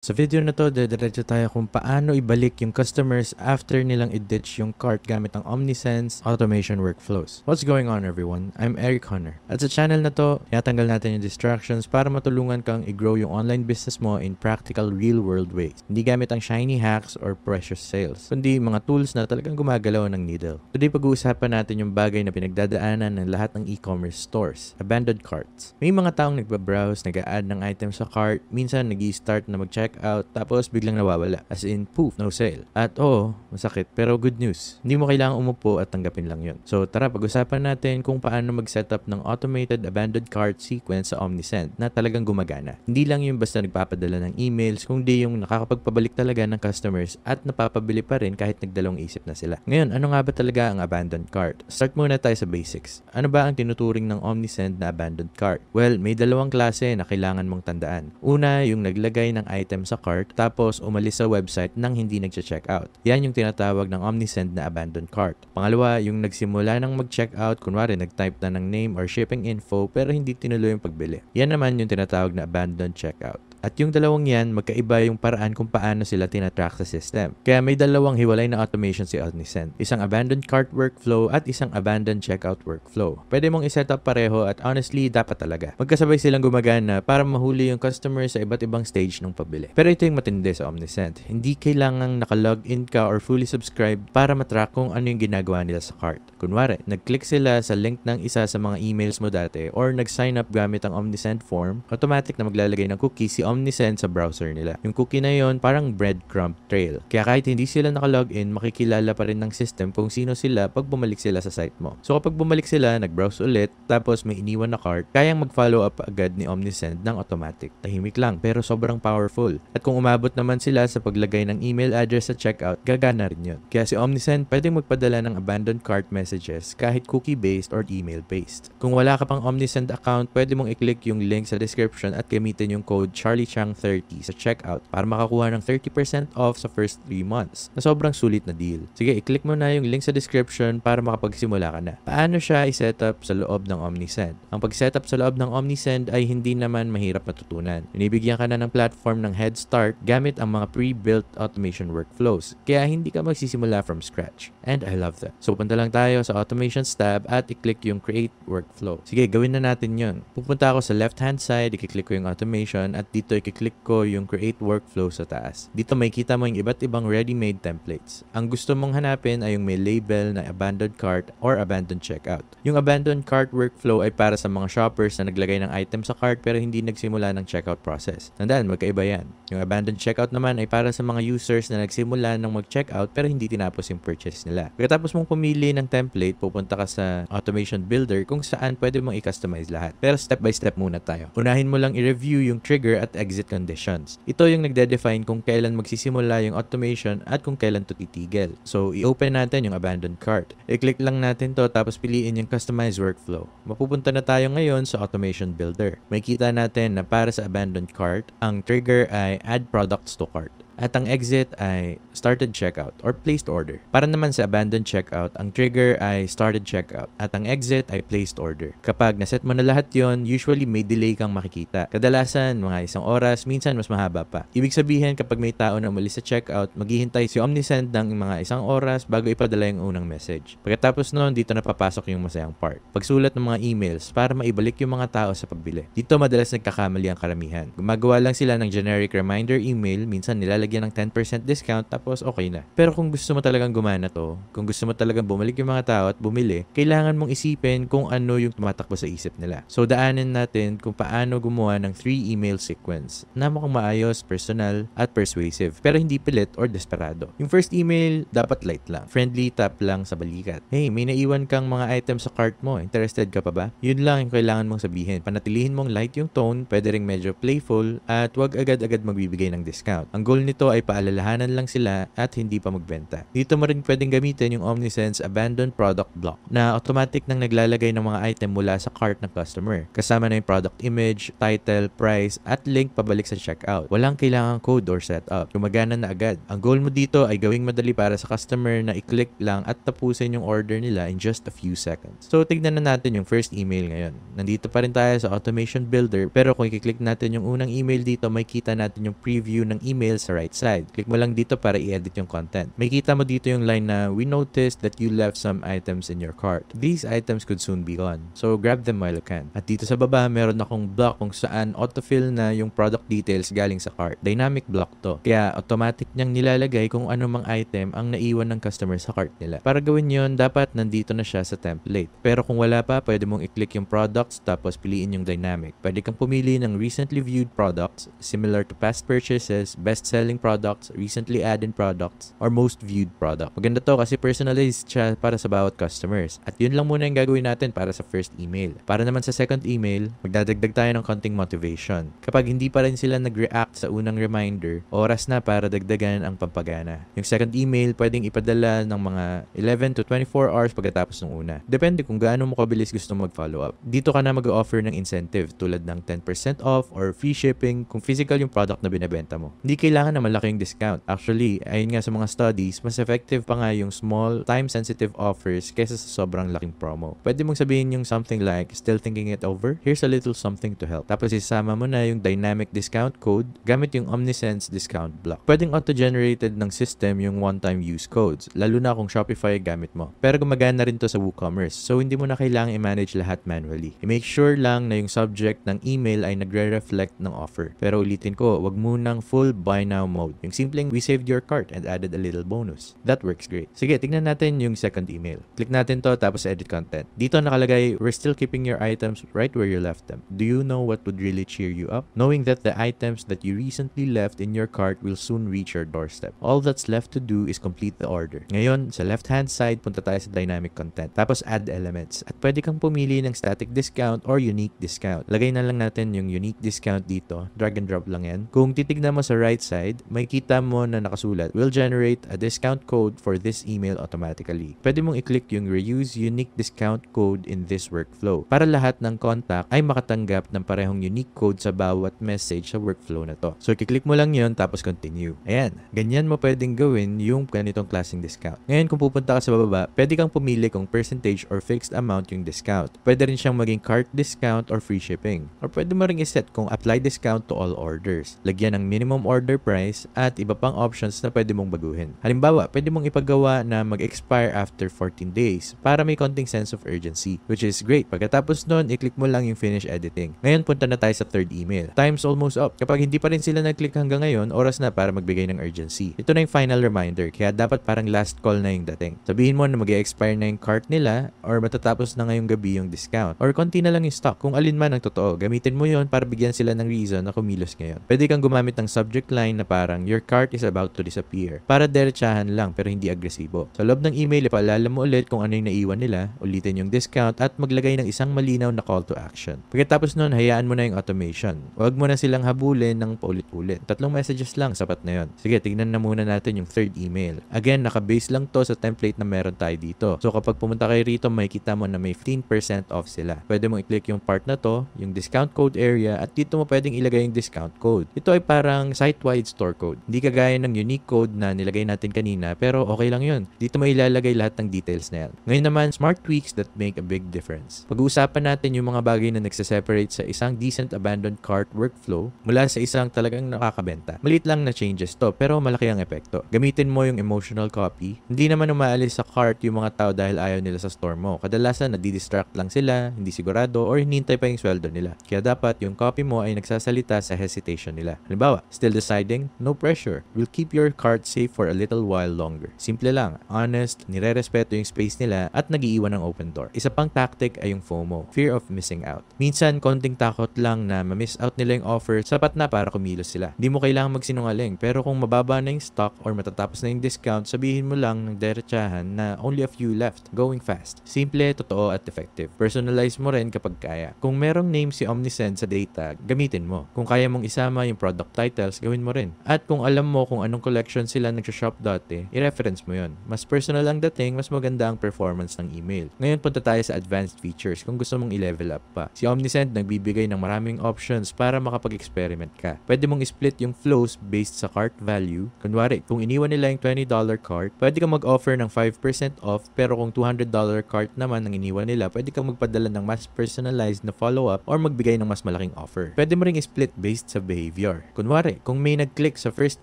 Sa video na to, diretso tayo kung paano ibalik yung customers after nilang i-ditch yung cart gamit ang Omnisense automation workflows. What's going on everyone? I'm Eric Hunter. At sa channel na to, tinatanggal natin yung distractions para matulungan kang i-grow yung online business mo in practical real-world ways. Hindi gamit ang shiny hacks or precious sales, kundi mga tools na talagang gumagalaw ng needle. Today, pag-uusapan natin yung bagay na pinagdadaanan ng lahat ng e-commerce stores, abandoned carts. May mga taong nagbabrowse, nag-a-add ng items sa cart, minsan nag-i-start na mag-check out, tapos biglang nawawala. As in, poof, no sale. At oo, masakit, pero good news. Hindi mo kailangang umupo at tanggapin lang yun. So tara, pag-usapan natin kung paano mag-setup ng automated abandoned cart sequence sa Omnisend na talagang gumagana. Hindi lang yung basta nagpapadala ng emails, kundi yung nakakapagpabalik talaga ng customers at napapabili pa rin kahit nagdalawang isip na sila. Ngayon, ano nga ba talaga ang abandoned cart? Start muna tayo sa basics. Ano ba ang tinuturing ng Omnisend na abandoned cart? Well, may dalawang klase na kailangan mong tandaan. Una, yung naglagay ng item sa cart tapos umalis sa website nang hindi nag-check out. Yan yung tinatawag ng Omnisend na abandoned cart. Pangalawa, yung nagsimula nang mag-check out, kunwari nag-type na ng name or shipping info pero hindi tinuloy yung pagbili. Yan naman yung tinatawag na abandoned checkout. At yung dalawang yan, magkaiba yung paraan kung paano sila tinatrack sa system. Kaya may dalawang hiwalay na automation si Omnisend. Isang abandoned cart workflow at isang abandoned checkout workflow. Pwede mong iset up pareho at honestly, dapat talaga. Magkasabay silang gumagana para mahuli yung customer sa iba't ibang stage ng pagbili. Pero ito yung matindi sa Omnisend. Hindi kailangang naka-login ka or fully subscribed para matrack kung ano yung ginagawa nila sa cart. Kunwari, nag-click sila sa link ng isa sa mga emails mo dati or nag-sign up gamit ang Omnisend form, automatic na maglalagay ng cookie si Omnisend sa browser nila. Yung cookie na yon parang breadcrumb trail. Kaya kahit hindi sila nakalogin, makikilala pa rin ng system kung sino sila pag bumalik sila sa site mo. So kapag bumalik sila, nag-browse ulit, tapos may iniwan na cart, kayang mag-follow up agad ni Omnisend ng automatic. Tahimik lang, pero sobrang powerful. At kung umabot naman sila sa paglagay ng email address sa checkout, gagana rin yun. Kaya si Omnisend pwedeng magpadala ng abandoned cart messages kahit cookie-based or email-based. Kung wala ka pang Omnisend account, pwede mong i-click yung link sa description at gamitin yung code CharlieChang30 sa checkout para makakuha ng 30% off sa first 3 months na sobrang sulit na deal. Sige, i-click mo na yung link sa description para makapagsimula ka na. Paano siya i-setup sa loob ng Omnisend? Ang pag-setup sa loob ng Omnisend ay hindi naman mahirap matutunan. Binibigyan ka na ng platform ng head start gamit ang mga pre-built automation workflows. Kaya hindi ka magsisimula from scratch. And I love that. So punta lang tayo sa Automations tab at i-click yung Create Workflow. Sige, gawin na natin yun. Pupunta ako sa left-hand side, i-click ko yung Automation at dito i-click ko yung Create Workflow sa taas. Dito makikita mo yung iba't ibang ready-made templates. Ang gusto mong hanapin ay yung may label na Abandoned Cart or Abandoned Checkout. Yung Abandoned Cart Workflow ay para sa mga shoppers na naglagay ng item sa cart pero hindi nagsimula ng checkout process. Tandaan, magkaiba yan. Yung Abandoned Checkout naman ay para sa mga users na nagsimula ng mag-checkout pero hindi tinapos yung purchase nila. Pagkatapos mong pumili ng template, pupunta ka sa Automation Builder kung saan pwede mong i-customize lahat. Pero step by step muna tayo. Unahin mo lang i-review yung trigger at exit conditions. Ito yung nagde-define kung kailan magsisimula yung automation at kung kailan to titigil. So, i-open natin yung abandoned cart. I-click lang natin to tapos piliin yung customize workflow. Mapupunta na tayo ngayon sa Automation Builder. Makikita natin na para sa abandoned cart, ang trigger ay add products to cart. At ang exit ay started checkout or placed order. Para naman sa abandoned checkout, ang trigger ay started checkout at ang exit ay placed order. Kapag naset mo na lahat yon, usually may delay kang makikita. Kadalasan, mga 1 oras, minsan mas mahaba pa. Ibig sabihin, kapag may tao na umalis sa checkout, maghihintay si Omnisend ng mga 1 oras bago ipadala yung unang message. Pagkatapos noon, dito na papasok yung masayang part. Pagsulat ng mga emails para maibalik yung mga tao sa pagbili. Dito madalas nagkakamali ang karamihan. Gumagawa lang sila ng generic reminder email, minsan nilalagyan ng 10% discount tapos okay na. Pero kung gusto mo talagang gumana to, kung gusto mo talagang bumalik yung mga tao at bumili, kailangan mong isipin kung ano yung tumatakbo sa isip nila. So daanin natin kung paano gumawa ng 3 email sequence na mukhang maayos, personal, at persuasive. Pero hindi pilit or desperado. Yung first email, dapat light lang. Friendly tap lang sa balikat. Hey, may naiwan kang mga items sa cart mo. Interested ka pa ba? Yun lang yung kailangan mong sabihin. Panatilihin mong light yung tone, pwede ring medyo playful, at wag agad-agad magbibigay ng discount. Ang goal nito ay paalalahanan lang sila at hindi pa magbenta. Dito mo rin pwedeng gamitin yung Omnisense Abandoned Product Block na automatic nang naglalagay ng mga item mula sa cart ng customer. Kasama na yung product image, title, price, at link pabalik sa checkout. Walang kailangang code or setup. Gumagana na agad. Ang goal mo dito ay gawing madali para sa customer na i-click lang at tapusin yung order nila in just a few seconds. So, tignan na natin yung first email ngayon. Nandito pa rin tayo sa Automation Builder, pero kung i-click natin yung unang email dito, may kita natin yung preview ng email sa right side. Click mo lang dito para i-edit yung content. May kita mo dito yung line na, "We noticed that you left some items in your cart. These items could soon be gone. So, grab them while you can." At dito sa baba, meron akong block kung saan autofill na yung product details galing sa cart. Dynamic block to. Kaya, automatic niyang nilalagay kung ano mang item ang naiwan ng customer sa cart nila. Para gawin yon, dapat nandito na siya sa template. Pero kung wala pa, pwede mong i-click yung products tapos piliin yung dynamic. Pwede kang pumili ng recently viewed products, similar to past purchases, best-selling products, recently added products, or most viewed product. Maganda to kasi personalized siya para sa bawat customers. At yun lang muna yung gagawin natin para sa first email. Para naman sa second email, magdadagdag tayo ng konting motivation. Kapag hindi pa rin sila nag-react sa unang reminder, oras na para dagdagan ang pampagana. Yung second email, pwedeng ipadala ng mga 11 to 24 hours pagkatapos ng una. Depende kung gaano mo kabilis gusto mag-follow up. Dito ka na mag-offer ng incentive tulad ng 10% off or free shipping kung physical yung product na binebenta mo. Hindi kailangan na malaki yung discount. Actually, ayun nga sa mga studies, mas effective pa nga yung small, time-sensitive offers kaysa sa sobrang laking promo. Pwede mong sabihin yung something like, "Still thinking it over? Here's a little something to help." Tapos isama mo na yung dynamic discount code gamit yung Omnisense discount block. Pwedeng auto-generated ng system yung one-time use codes, lalo na kung Shopify gamit mo. Pero gumagana rin to sa WooCommerce, so hindi mo na kailangang i-manage lahat manually. I-make sure lang na yung subject ng email ay nagre-reflect ng offer. Pero ulitin ko, wag munang full buy now mode. Yung simpleng, "We saved your cart and added a little bonus." That works great. Sige, tignan natin yung second email. Click natin to tapos edit content. Dito nakalagay, "We're still keeping your items right where you left them. Do you know what would really cheer you up? Knowing that the items that you recently left in your cart will soon reach your doorstep. All that's left to do is complete the order." Ngayon, sa left-hand side, punta tayo sa dynamic content. Tapos add elements. At pwede kang pumili ng static discount or unique discount. Lagay na lang natin yung unique discount dito. Drag and drop lang yan. Kung titignan mo sa right side, may kita mo na nakasulat, "Will generate a discount code for this email automatically." Pwede mong i-click yung reuse unique discount code in this workflow para lahat ng contact ay makatanggap ng parehong unique code sa bawat message sa workflow na to. So, i-click mo lang yun tapos continue. Ayan. Ganyan mo pwedeng gawin yung ganitong klaseng discount. Ngayon, kung pupunta ka sa bababa, pwede kang pumili kung percentage or fixed amount yung discount. Pwede rin siyang maging cart discount or free shipping. Or pwede mo rin iset kung apply discount to all orders. Lagyan ng minimum order price at iba pang options na pwede mong baguhin. Halimbawa, pwede mong ipagawa na mag-expire after 14 days para may konting sense of urgency, which is great. Pagkatapos nun, i-click mo lang yung finish editing. Ngayon, punta na tayo sa third email. Time's almost up. Kapag hindi pa rin sila nag-click hanggang ngayon, oras na para magbigay ng urgency. Ito na yung final reminder, kaya dapat parang last call na yung dating. Sabihin mo na mag-expire na yung cart nila or matatapos na ngayong gabi yung discount. Or konti na lang yung stock. Kung alin man ang totoo, gamitin mo yon para bigyan sila ng reason na kumilos ngayon. Pwede kang gumamit ng subject line na parang, "Your cart is about to disappear." Para diretsahan lang pero hindi agresibo. Sa loob ng email, ipaalala mo ulit kung ano yung naiwan nila, ulitin yung discount at maglagay ng isang malinaw na call to action. Pagkatapos nun, hayaan mo na yung automation. Huwag mo na silang habulin ng paulit-ulit. 3 messages lang, sapat na yon. Sige, tignan na muna natin yung third email. Again, naka-base lang to sa template na meron tayo dito. So kapag pumunta kayo rito, makikita mo na may 15% off sila. Pwede mo i-click yung part na to, yung discount code area, at dito mo pwedeng ilagay yung discount code. Ito ay parang site-wide store code. Hindi kagaya ng unique code na nilagay natin kanina, pero okay lang yun. Dito mo ilalagay lahat ng details na yan. Ngayon naman, smart tweaks that make a big difference. Pag-uusapan natin yung mga bagay na nagsaseparate sa isang decent abandoned cart workflow mula sa isang talagang nakakabenta. Maliit lang na changes to, pero malaki ang epekto. Gamitin mo yung emotional copy. Hindi naman umaalis sa cart yung mga tao dahil ayaw nila sa store mo. Kadalasan, nadi-distract lang sila, hindi sigurado, or hinintay pa yung sweldo nila. Kaya dapat yung copy mo ay nagsasalita sa hesitation nila. Halimbawa, still deciding? No pressure. We'll keep your cart safe for a little while longer. Simple lang, honest, nire-respeto yung space nila at nag-iiwan ng open door. Isa pang tactic ay yung FOMO, fear of missing out. Minsan, konting takot lang na ma-miss out nila yung offer, sapat na para kumilos sila. Hindi mo kailangan magsinungaling, pero kung mababa na yung stock or matatapos na yung discount, sabihin mo lang ng diretsahan na only a few left, going fast. Simple, totoo at effective. Personalize mo rin kapag kaya. Kung merong name si Omnisense sa data, gamitin mo. Kung kaya mong isama yung product titles, gawin mo rin. At kung alam mo kung anong collection sila nagsashop dati, i-reference mo yon. Mas personal ang dating, mas maganda ang performance ng email. Ngayon punta tayo sa advanced features kung gusto mong i-level up pa. Si Omnisend nagbibigay ng maraming options para makapag-experiment ka. Pwede mong i-split yung flows based sa cart value. Kunwari, kung iniwan nila yung $20 cart, pwede kang mag-offer ng 5% off, pero kung $200 cart naman ang iniwan nila, pwede kang magpadala ng mas personalized na follow-up or magbigay ng mas malaking offer. Pwede mo ring i-split based sa behavior. Kunwari, kung may nag-click sa first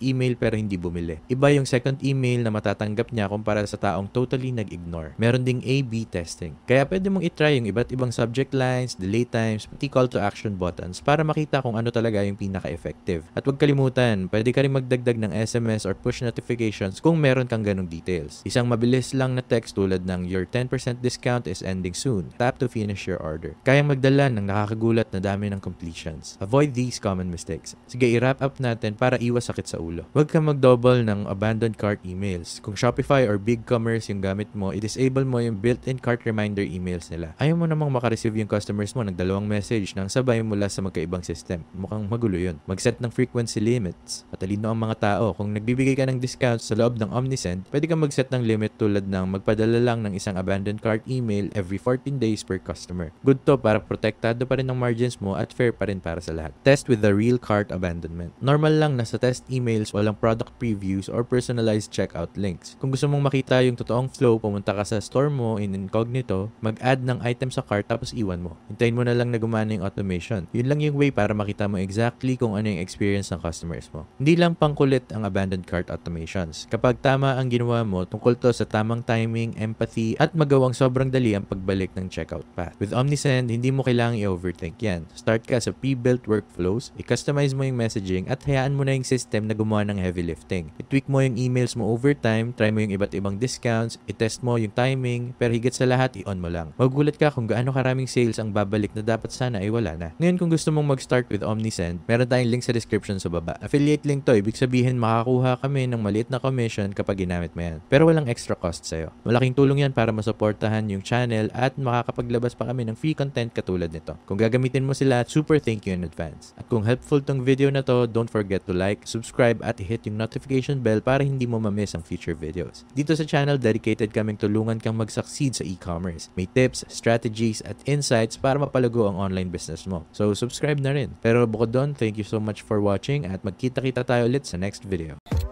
email pero hindi bumili, iba yung second email na matatanggap niya kumpara sa taong totally nag-ignore. Meron ding A/B testing. Kaya pwede mong i-try yung iba't ibang subject lines, delay times, pati call to action buttons para makita kung ano talaga yung pinaka-effective. At huwag kalimutan, pwede ka rin magdagdag ng SMS or push notifications kung meron kang ganong details. Isang mabilis lang na text tulad ng your 10% discount is ending soon. Tap to finish your order. Kayang magdala ng nakakagulat na dami ng completions. Avoid these common mistakes. Sige, i-wrap up natin para iwas sakit sa ulo. Huwag kang mag-double ng abandoned cart emails. Kung Shopify or BigCommerce yung gamit mo, i-disable mo yung built-in cart reminder emails nila. Ayaw mo namang makareceive yung customers mo ng dalawang message nang sabay mula sa magkaibang system. Mukhang magulo yun. Mag-set ng frequency limits. Matalino ang mga tao. Kung nagbibigay ka ng discounts sa loob ng Omnisend, pwede kang mag-set ng limit tulad ng magpadala lang ng isang abandoned cart email every 14 days per customer. Good to para protektado pa rin ang margins mo at fair pa rin para sa lahat. Test with the real cart abandonment. Normal lang na sa test emails walang product previews or personalized checkout links. Kung gusto mong makita yung totoong flow, pumunta ka sa store mo in incognito, mag-add ng item sa cart tapos iwan mo. Hintayin mo na lang na gumana yung automation. Yun lang yung way para makita mo exactly kung ano yung experience ng customers mo. Hindi lang pangkulit ang abandoned cart automations. Kapag tama ang ginawa mo, tungkol to sa tamang timing, empathy, at magawang sobrang dali ang pagbalik ng checkout path. With Omnisend, hindi mo kailangang i-overthink yan. Start ka sa pre-built workflows, i-customize mo yung messaging, at hayaan mo na yung system na gumawa ng heavy lifting. I-tweak mo yung emails mo over time, try mo yung iba't ibang discounts, i-test mo yung timing, pero higit sa lahat, i-on mo lang. Magugulat ka kung gaano karaming sales ang babalik na dapat sana ay wala na. Ngayon kung gusto mong mag-start with Omnisend, meron tayong link sa description sa baba. Affiliate link to, ibig sabihin makakuha kami ng maliit na commission kapag ginamit mo yan. Pero walang extra cost sa'yo. Malaking tulong yan para masuportahan yung channel at makakapaglabas pa kami ng free content katulad nito. Kung gagamitin mo sila, super thank you in advance. At kung helpful tong video na to, don't forget to like, subscribe at hit yung notification bell para hindi mo ma-miss ang future videos. Dito sa channel, dedicated kaming tulungan kang mag-succeed sa e-commerce. May tips, strategies at insights para mapalago ang online business mo. So subscribe na rin. Pero bukod doon, thank you so much for watching at magkita-kita tayo ulit sa next video.